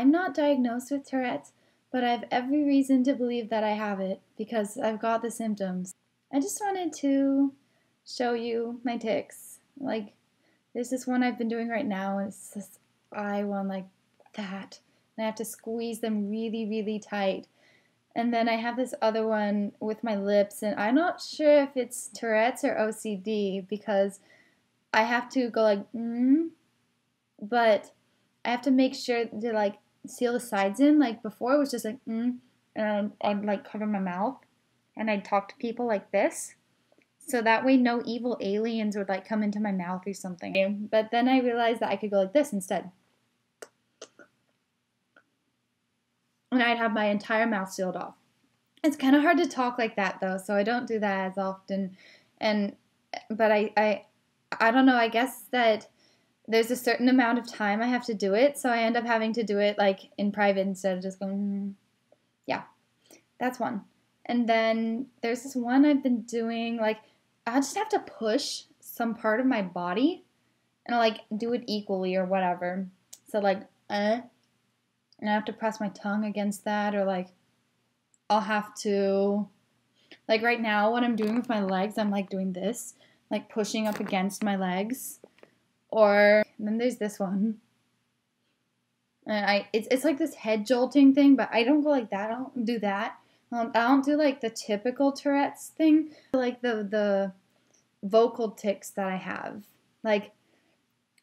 I'm not diagnosed with Tourette's, but I have every reason to believe that I have it because I've got the symptoms. I just wanted to show you my tics. Like, there's this one I've been doing right now, and it's this eye one like that. And I have to squeeze them really, really tight. And then I have this other one with my lips, and I'm not sure if it's Tourette's or OCD because I have to go like, but I have to make sure to like seal the sides in. Like before it was just like, and I'd like cover my mouth and I'd talk to people like this. So that way no evil aliens would like come into my mouth or something. But then I realized that I could go like this instead. And I'd have my entire mouth sealed off. It's kind of hard to talk like that though, so I don't do that as often. But I don't know, I guess that there's a certain amount of time I have to do it, so I end up having to do it like in private instead of just going, yeah, that's one. And then there's this one I've been doing, like, I just have to push some part of my body and like do it equally or whatever. So like, and I have to press my tongue against that, or like, I'll have to, like right now what I'm doing with my legs, I'm like doing this, like pushing up against my legs. Or then there's this one, and it's like this head jolting thing, but I don't go like that. I don't do that. I don't do like the typical Tourette's thing, like the vocal tics that I have. Like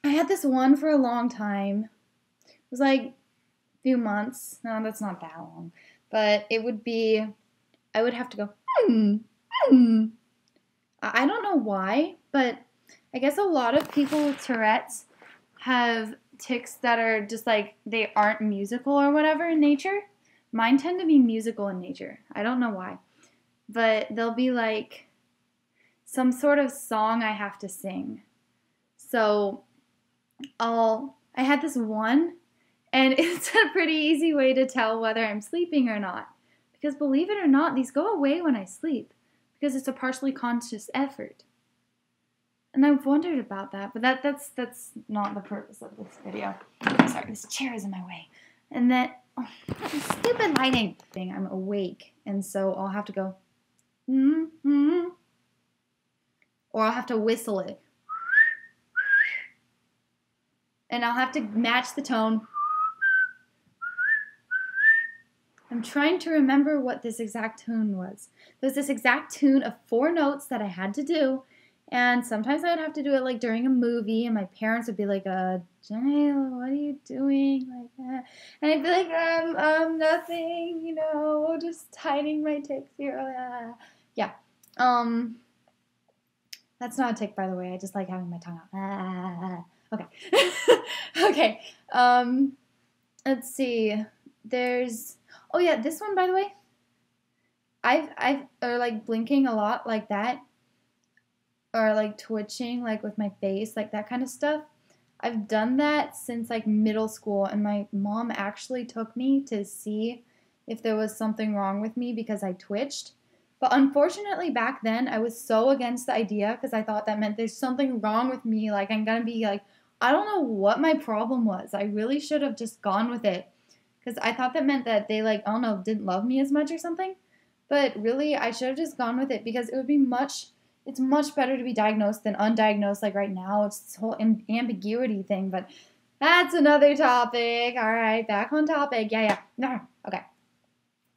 I had this one for a long time. It was like a few months. No, that's not that long, but it would be. I would have to go. I don't know why, but I guess a lot of people with Tourette's have tics that are just like, they aren't musical or whatever in nature. Mine tend to be musical in nature. I don't know why. But they'll be like some sort of song I have to sing. So I had this one, and it's a pretty easy way to tell whether I'm sleeping or not. Because believe it or not, these go away when I sleep. Because it's a partially conscious effort. And I've wondered about that, but that's not the purpose of this video. Sorry, this chair is in my way. And then, stupid lighting. I'm awake, and so I'll have to go, or I'll have to whistle it. And I'll have to match the tone. I'm trying to remember what this exact tune was. There's this exact tune of 4 notes that I had to do. And sometimes I would have to do it like during a movie, and my parents would be like, Jenee, what are you doing like that? And I'd be like, nothing, you know, just hiding my tics here. Yeah. That's not a tic, by the way. I just like having my tongue out. Okay. Okay. Let's see. Oh yeah, this one, by the way. Or like blinking a lot like that. Or like twitching like with my face, like that kind of stuff. I've done that since like middle school, and my mom actually took me to see if there was something wrong with me because I twitched. But unfortunately back then I was so against the idea because I thought that meant there's something wrong with me, like I'm gonna be like, I don't know what my problem was. I really should have just gone with it because I thought that meant that they like, I don't know, didn't love me as much or something. But really I should have just gone with it because it's much better to be diagnosed than undiagnosed like right now. It's this whole ambiguity thing, but that's another topic. All right, back on topic. Yeah. No, okay.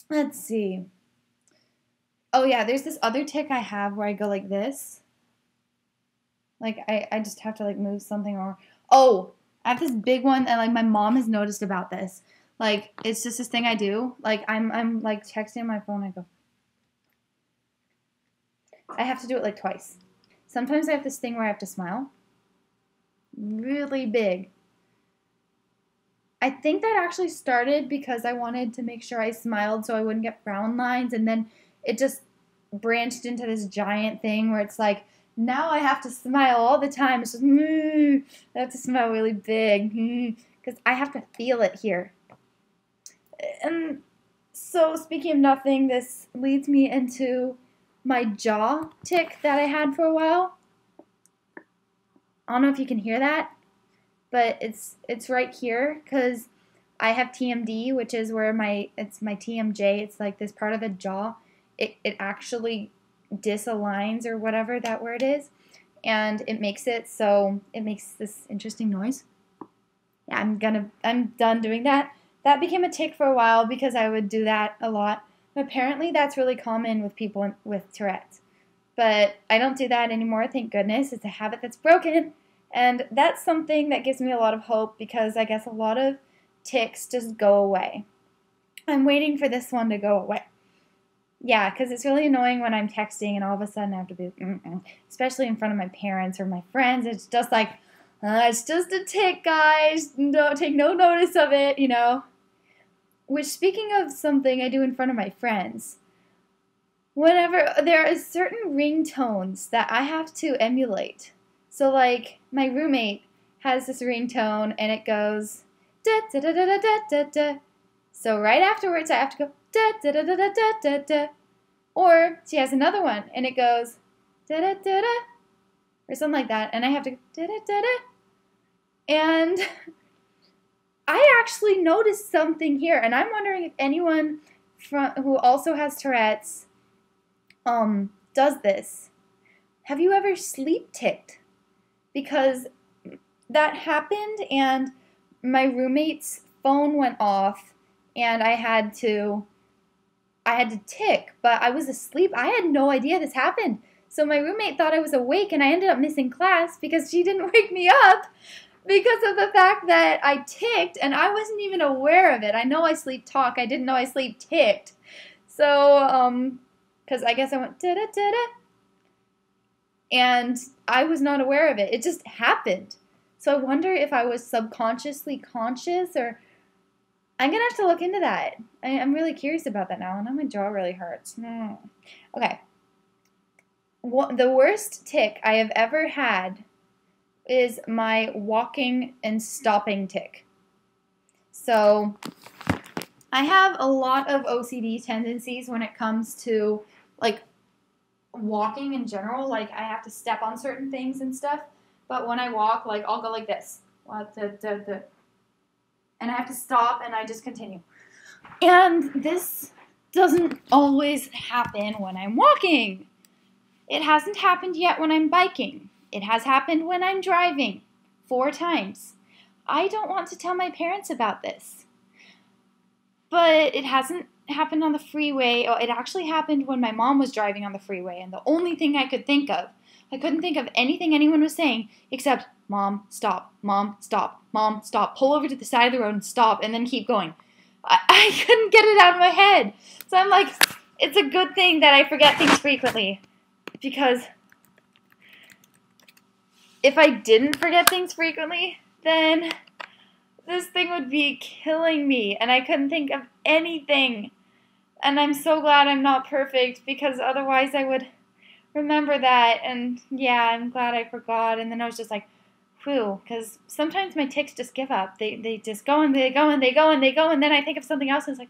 Let's see. Oh, yeah, there's this other tic I have where I go like this. Like, I just have to, like, move something or... Oh, I have this big one, and, like, my mom has noticed about this. Like, it's just this thing I do. Like, I'm like, texting my phone, I go... I have to do it like twice. Sometimes I have this thing where I have to smile. Really big. I think that actually started because I wanted to make sure I smiled so I wouldn't get frown lines, and then it just branched into this giant thing where it's like, now I have to smile all the time. It's just, I have to smile really big because I have to feel it here. And so speaking of nothing, this leads me into my jaw tic that I had for a while. I don't know if you can hear that, but it's right here because I have TMD, which is where it's my TMJ. It's like this part of the jaw. It actually disaligns or whatever that word is, and it makes it so it makes this interesting noise. Yeah, I'm done doing that. That became a tic for a while because I would do that a lot. Apparently, that's really common with people with Tourette's. But I don't do that anymore, thank goodness. It's a habit that's broken. And that's something that gives me a lot of hope because I guess a lot of tics just go away. I'm waiting for this one to go away. Yeah, because it's really annoying when I'm texting and all of a sudden I have to be, especially in front of my parents or my friends. It's just like, it's just a tic, guys. Don't take no notice of it, you know. Which, speaking of something I do in front of my friends, whenever there are certain ringtones that I have to emulate. So, like, my roommate has this ringtone and it goes da da da da da da da. So right afterwards, I have to go da da da da da da da da. Or she has another one and it goes da da da da, or something like that, and I have to go da da da da. And I actually noticed something here, and I'm wondering if anyone who also has Tourette's does this. Have you ever sleep ticked? Because that happened, and my roommate's phone went off, and I had to tick, but I was asleep. I had no idea this happened. So my roommate thought I was awake, and I ended up missing class because she didn't wake me up because of the fact that I ticked, and I wasn't even aware of it. I know I sleep talk. I didn't know I sleep ticked. So, because I guess I went da-da-da-da, and I was not aware of it. It just happened. So I wonder if I was subconsciously conscious, or I'm going to have to look into that. I'm really curious about that now. Now my jaw really hurts. Okay. The worst tic I have ever had is my walking and stopping tic. So I have a lot of OCD tendencies when it comes to, like, walking in general. Like, I have to step on certain things and stuff. But when I walk, like, I'll go like this. And I have to stop, and I just continue. And this doesn't always happen when I'm walking. It hasn't happened yet when I'm biking. It has happened when I'm driving 4 times. I don't want to tell my parents about this. But it hasn't happened on the freeway. Oh, it actually happened when my mom was driving on the freeway, and the only thing I could think of, I couldn't think of anything anyone was saying except, Mom, stop, Mom, stop, Mom, stop, pull over to the side of the road and stop, and then keep going. I couldn't get it out of my head. So I'm like, it's a good thing that I forget things frequently, because if I didn't forget things frequently, then this thing would be killing me, and I couldn't think of anything. And I'm so glad I'm not perfect, because otherwise I would remember that, and yeah, I'm glad I forgot. And then I was just like, whew, because sometimes my tics just give up. They just go and they go and they go and they go, and then I think of something else and it's like,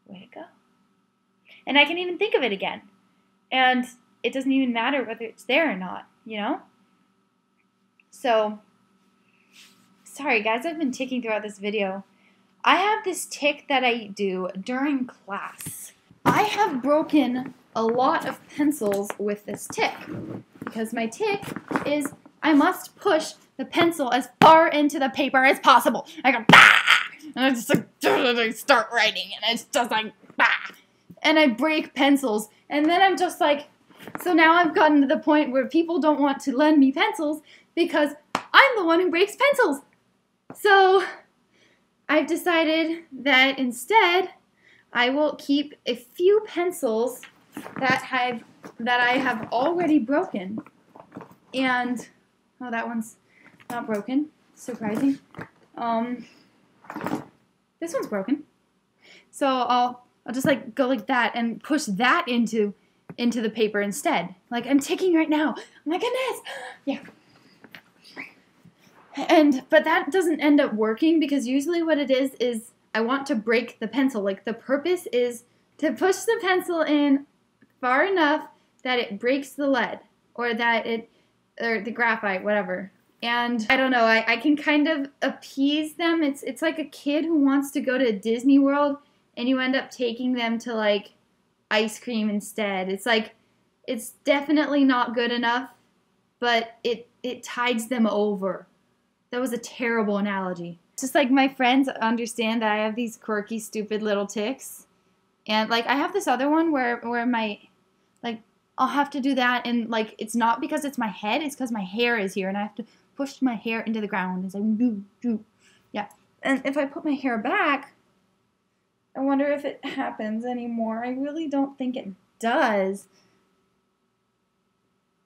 way to go. And I can even think of it again. And it doesn't even matter whether it's there or not, you know? So, sorry guys, I've been ticking throughout this video. I have this tic that I do during class. I have broken a lot of pencils with this tic, because my tic is I must push the pencil as far into the paper as possible. I go, bah! And I just like, I start writing, and it's just like, bah! And I break pencils, and then I'm just like, so now I've gotten to the point where people don't want to lend me pencils because I'm the one who breaks pencils. So I've decided that instead I will keep a few pencils that I have already broken. And oh, that one's not broken. Surprising. This one's broken. So I'll just like go like that and push that into the paper instead. Like I'm ticking right now. Oh my goodness. Yeah. But that doesn't end up working, because usually what it is I want to break the pencil. Like the purpose is to push the pencil in far enough that it breaks the lead, or that or the graphite, whatever. And I don't know, I can kind of appease them. It's like a kid who wants to go to Disney World and you end up taking them to like ice cream instead. It's like, it's definitely not good enough, but it tides them over. That was a terrible analogy. It's just like my friends understand that I have these quirky, stupid little tics. And like I have this other one where my, like, I'll have to do that, and like it's not because it's my head, it's because my hair is here and I have to push my hair into the ground. It's like doo, doo. Yeah. And if I put my hair back, I wonder if it happens anymore. I really don't think it does.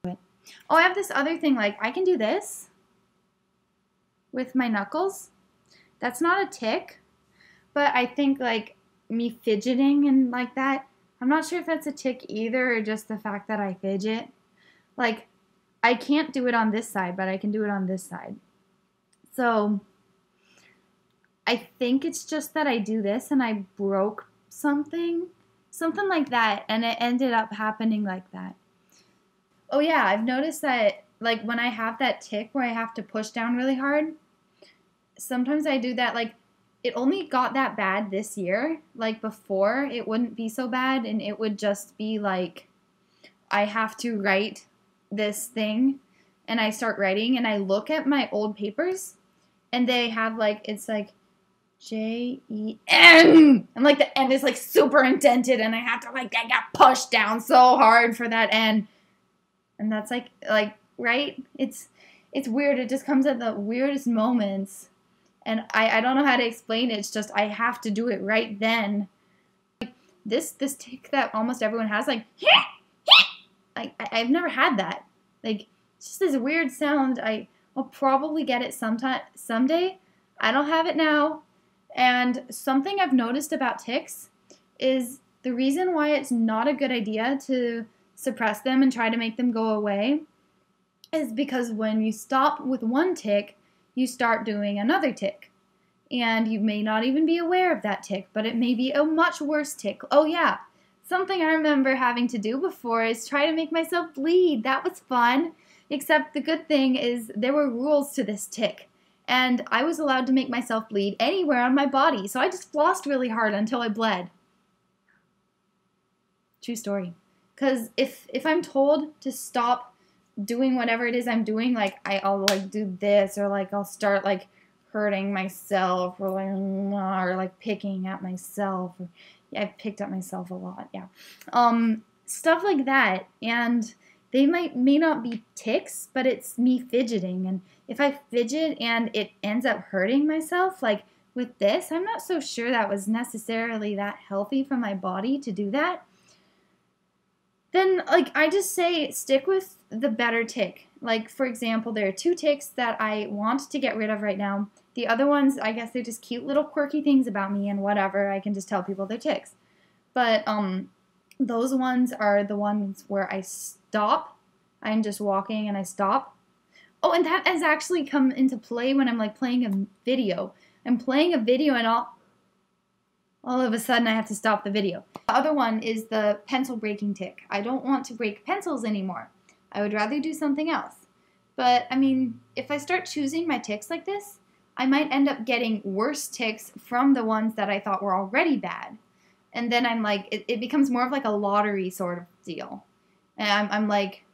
Oh, I have this other thing, like I can do this with my knuckles. That's not a tic, but I think like me fidgeting and like that, I'm not sure if that's a tic either or just the fact that I fidget. Like, I can't do it on this side, but I can do it on this side. So, I think it's just that I do this and I broke something like that, and it ended up happening like that. Oh yeah, I've noticed that like when I have that tic where I have to push down really hard, sometimes I do that. Like, it only got that bad this year. Like before, it wouldn't be so bad, and it would just be like I have to write this thing, and I start writing, and I look at my old papers, and they have like, it's like Jen, and like the N is like super indented, and I have to like, I got pushed down so hard for that N, and that's like right? It's weird. It just comes at the weirdest moments. And I don't know how to explain it. It's just I have to do it right then. Like this tic that almost everyone has, like, I've never had that. Like, it's just this weird sound. I'll probably get it someday. I don't have it now. And something I've noticed about tics is the reason why it's not a good idea to suppress them and try to make them go away is because when you stop with one tic, you start doing another tic. And you may not even be aware of that tic, but it may be a much worse tic. Oh yeah, something I remember having to do before is try to make myself bleed. That was fun. Except the good thing is there were rules to this tic. And I was allowed to make myself bleed anywhere on my body. So I just flossed really hard until I bled. True story. Because if I'm told to stop doing whatever it is I'm doing, like I'll like do this, or like I'll start like hurting myself, or like picking at myself. Yeah, I've picked at myself a lot. Yeah, stuff like that, and they may not be tics, but it's me fidgeting. And if I fidget and it ends up hurting myself, like with this, I'm not so sure that was necessarily that healthy for my body to do that. Then, like, I just say stick with the better tic. Like, for example, there are 2 tics that I want to get rid of right now. The other ones, I guess they're just cute little quirky things about me and whatever. I can just tell people they're tics. But those ones are the ones where I stop. I'm just walking and I stop. Oh, and that has actually come into play when I'm, like, playing a video. I'm playing a video and all of a sudden I have to stop the video. The other one is the pencil breaking tic. I don't want to break pencils anymore. I would rather do something else. But, I mean, if I start choosing my tics like this, I might end up getting worse tics from the ones that I thought were already bad. And then I'm like, it becomes more of like a lottery sort of deal. And I'm like,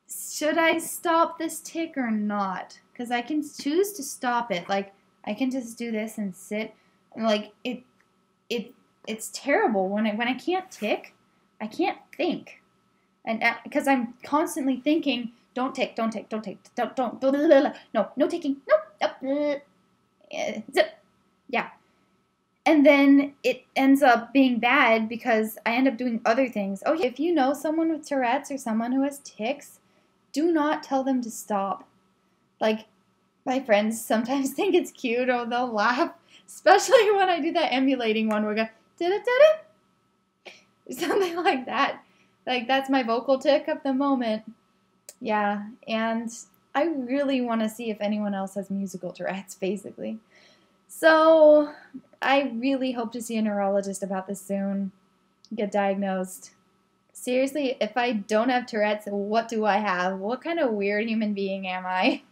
should I stop this tic or not? Because I can choose to stop it. Like, I can just do this and sit. And like, it's terrible. When I can't tic, I can't think. And because I'm constantly thinking, don't tic, don't tic, don't tic, don't, no ticking, nope, zip, yeah. And then it ends up being bad because I end up doing other things. Oh, yeah, if you know someone with Tourette's or someone who has tics, do not tell them to stop. Like, my friends sometimes think it's cute, or they'll laugh, especially when I do that emulating one where I go, da-da-da-da, something like that. Like, that's my vocal tic of the moment. Yeah, and I really want to see if anyone else has musical Tourette's, basically. So, I really hope to see a neurologist about this soon. Get diagnosed. Seriously, if I don't have Tourette's, what do I have? What kind of weird human being am I?